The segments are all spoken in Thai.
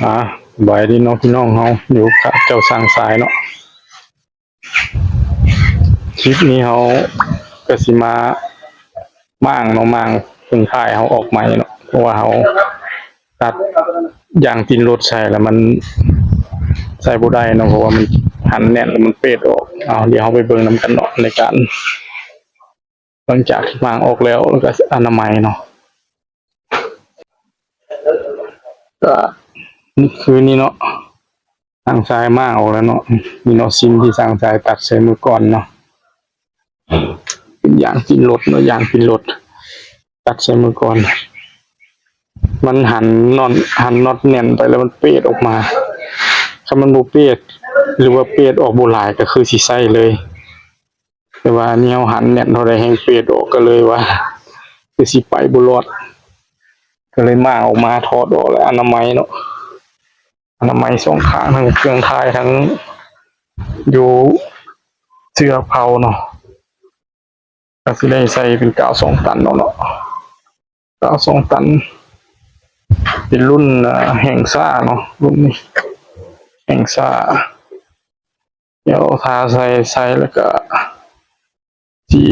อ่าบายดีน้องพี่น้องเฮาอยู่กับเจ้าสร้างสายเนาะคลิปนี้เฮาก็สิมาม่างเนาะม่างเพิ่งถ่ายเฮาออกใหม่เนาะเพราะว่าเฮาตัดยางตีนรถใส่แล้วมันใส่บ่ได้เนาะเพราะว่ามันหันแน่นแล้วมันเปดออกเดี๋ยวเฮาไปเบิ่งนํกันเนาะในการหลังจากที่ม่างออกแล้วก็อนามัยเนาะก็นี่คือนี่เนาะสร้างสายม่างออกแล้วเนาะมีเนาะซิมที่สร้างสายตัดใส่มือก่อนเนาะ เป็นยางกินรถเนาะยางกินรถตัดใส่มือก่อนมันหันน็อตแน่นไปแล้วมันเปดออกมาถ้ามันบ่เปดหรือว่าเปดออกบ่หลายก็คือสิใส่เลยแต่ว่านี่เฮาหันแน่นเท่าใดแฮงเปดออกก็เลยว่าคือสิไปบ่รอดก็เลยมาออกมาถอดออกแล้วอนามัยเนาะอนามัยสองข้างทั้งเครื่องท้ายทั้งอยู่เสื้อเผาเนาะก็สิได้ใส่เป็นกาว2 ตันเนาะกาว2 ตันเป็นรุ่นแห่งซ่าเนาะรุ่นนี้แห่งซ่าเดี๋ยวทาใส่แล้วก็ที่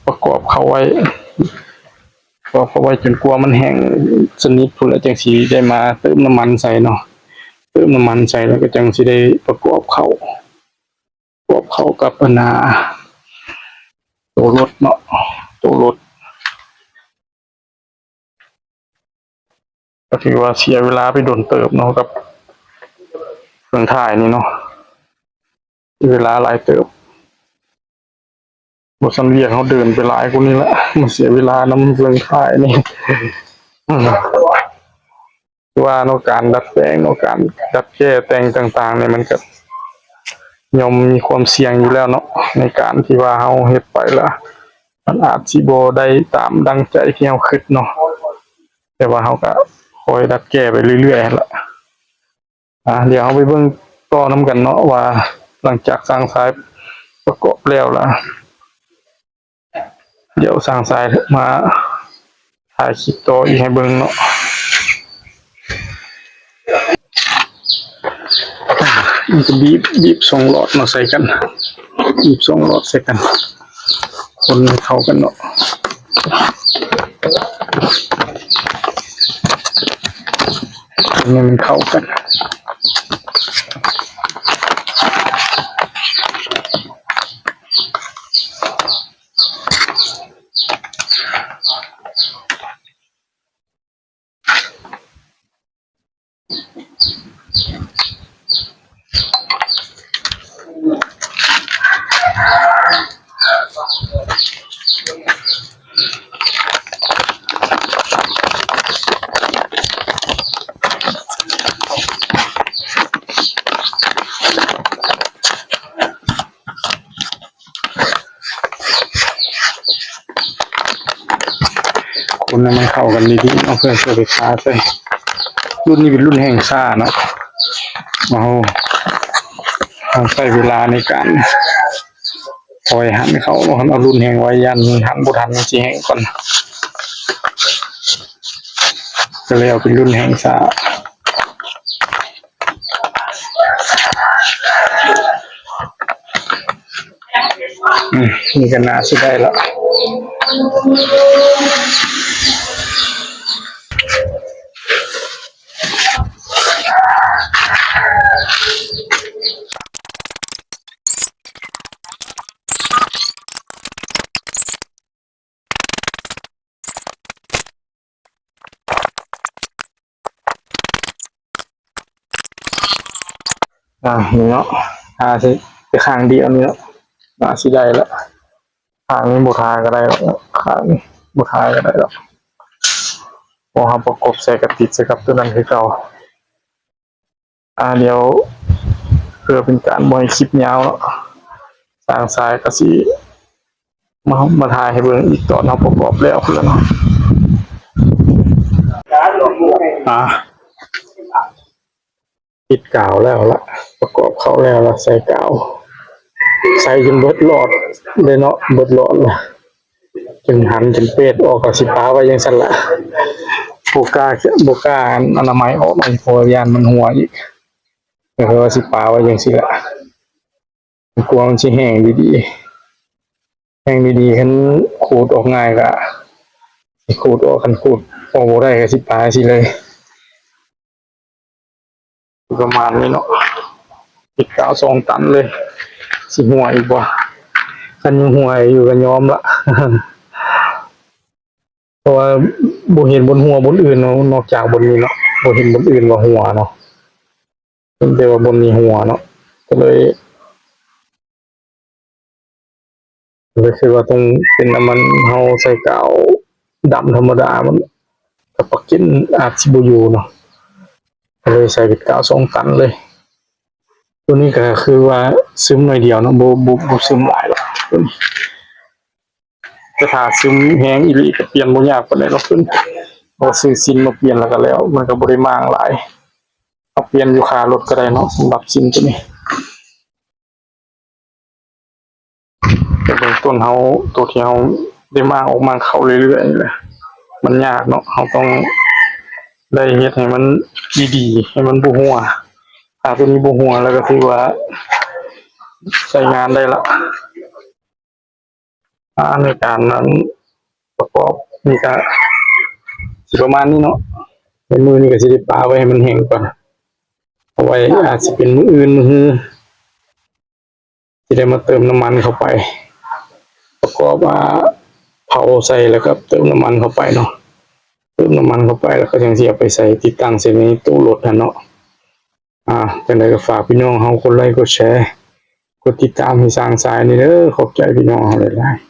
ประกอบเข้าไว้จนกลัวมันแห้งสนิทพุ่นแล้วจังสิได้มาเติมน้ำมันใส่เนาะเติมน้ำมันใส่แล้วก็จังสิได้ประกอบเข้ากับตัวรถเนาะตัวรถก็ถือว่าเสียเวลาไปโดนเติบเนาะกับเครื่องถ่ายนี่เนาะเวลาหลายเติบบทสันเวียเขาเดินไปหลายคนนี้ละมันเสียเวลาน้ำเครื่องถ่ายนี่ว่าเนาะการดัดแปลงเนาะการดัดแก้แต่งต่างๆเนี่ยมันก็ย่อมมีความเสี่ยงอยู่แล้วเนาะในการที่ว่าเฮาเฮ็ดไปแล้วมันอาจสิบ่ได้ตามดังใจที่เฮาคิดเนาะแต่ว่าเฮาก็คอยดัดแก้ไปเรื่อยๆล่ะเดี๋ยวเฮาไปเบิ่งต่อนำกันเนาะว่าหลังจากสร้างสายประกอบแล้วล่ะเดี๋ยวสร้างสายมาถ่ายคลิปต่ออีกให้เบิ่งเนาะมันก็บีบ2 หลอดมาใส่กันบีบ2 หลอดใส่กันคนให้เข้ากันเนาะให้มันเข้ากันคนให้มันเข้ากันดีๆเอาเพื่อจะไปค้าใส่รุ่นนี้เป็นรุ่นแห่งซ่าเนาะเอาใช้เวลาในการคอยหันเขาเอารุ่นแห่งไว้ยันหันบุทันจีแห่งก่อนก็เลยเอาเป็นรุ่นแห่งซ่านี่ก็น่าสิได้แล้วนี่เนาะสิไปข้างเดียวนี่เนาะสิได้แล้วข้างนี้บุทาก็ได้แล้วข้างนี้บุทาก็ได้แล้วพอประกบใส่กับติดใส่กับตัวนั้นคือเก่าเดี๋ยวเพื่อเป็นการบ่ให้คลิปยาวเนาะสร้างสายก็สิมาถ่ายให้เบิ่งอีกตอนเราประกอบแล้วเพื่อนเนาะติดกาวแล้วละประกอบเข้าแล้วละใส่กาวใส่จนเบิดหลอดเลยเนาะเบิดหลอดละจนหันจนเป็ดออกกับสิป้าไว้ยังสั่นละ โบกล้าอนามัยออกมาพอยานมันหัวอีกก็คือว่าสิปาไว้จังซี่ล่ะกลัวมันสิแห้งดีๆคันขูดออกง่ายก็สิขูดออกคันขูดออกบ่ได้ก็สิปาสิเลยประมาณนี้เนาะติดกาว2 ตันเลยสิหัวอีกบ่คันยังหัวอยู่ก็ยอมละ เพราะว่าบ่เห็นบนหัวบนอื่นเนาะนอกจากบนนี้เนาะบ่เห็นบนอื่นว่าหัวเนาะแต่ว่าบนนี้หัวเนาะก็เลยคิดว่าต้องเป็นน้ำมันเฮาใส่กาวดำธรรมดามันก็ปักกินอาจสิบ่อยู่เนาะก็เลยใส่เป็นกาว2 ตันเลยตัวนี้ก็คือว่าซึมหน่อยเดียวเนาะบ่ซึมหลายหรอกตัวนี้แต่ถ้าซึมแห้งอีหลีก็เปลี่ยนบ่ยากปานใดหรอกตัวนี้เอาซื้อซินมาเปลี่ยนแล้วก็แล้วมันก็บ่ได้มางหลายเอาเปลี่ยนอยู่ค่ารถก็ได้เนาะสำหรับซินตัวนี้แต่เบื้องต้นเฮาตัวที่เฮาได้มางออกมาเข้าเรื่อยๆนี่แหละมันยากเนาะเฮาต้องได้เฮ็ดให้มันดีๆให้มันบ่รั่วถ้าตัวนี้บ่รั่วแล้วก็ถือว่าใช้งานได้ละในการนั้นประกอบนี่ก็สิประมาณนี้เนาะในมือนี่ก็สิได้ปาไว้ให้มันแห้งก่อนเอาไว้อาจสิเป็นมื้ออื่นมื้อฮื้อสิได้มาเติมน้ำมันเข้าไปประกอบเผาใส่แล้วก็เติมน้ำมันเข้าไปเนาะเติมน้ำมันเข้าไปแล้วก็จังสิเอาไปใส่ติดตั้งใส่ในตู้รถนั่นเนาะจังได๋ก็ฝากพี่น้องเฮากดไลค์กดแชร์กดติดตามให้สร้างสายนี่เด้อขอบใจพี่น้องเฮาหลายๆ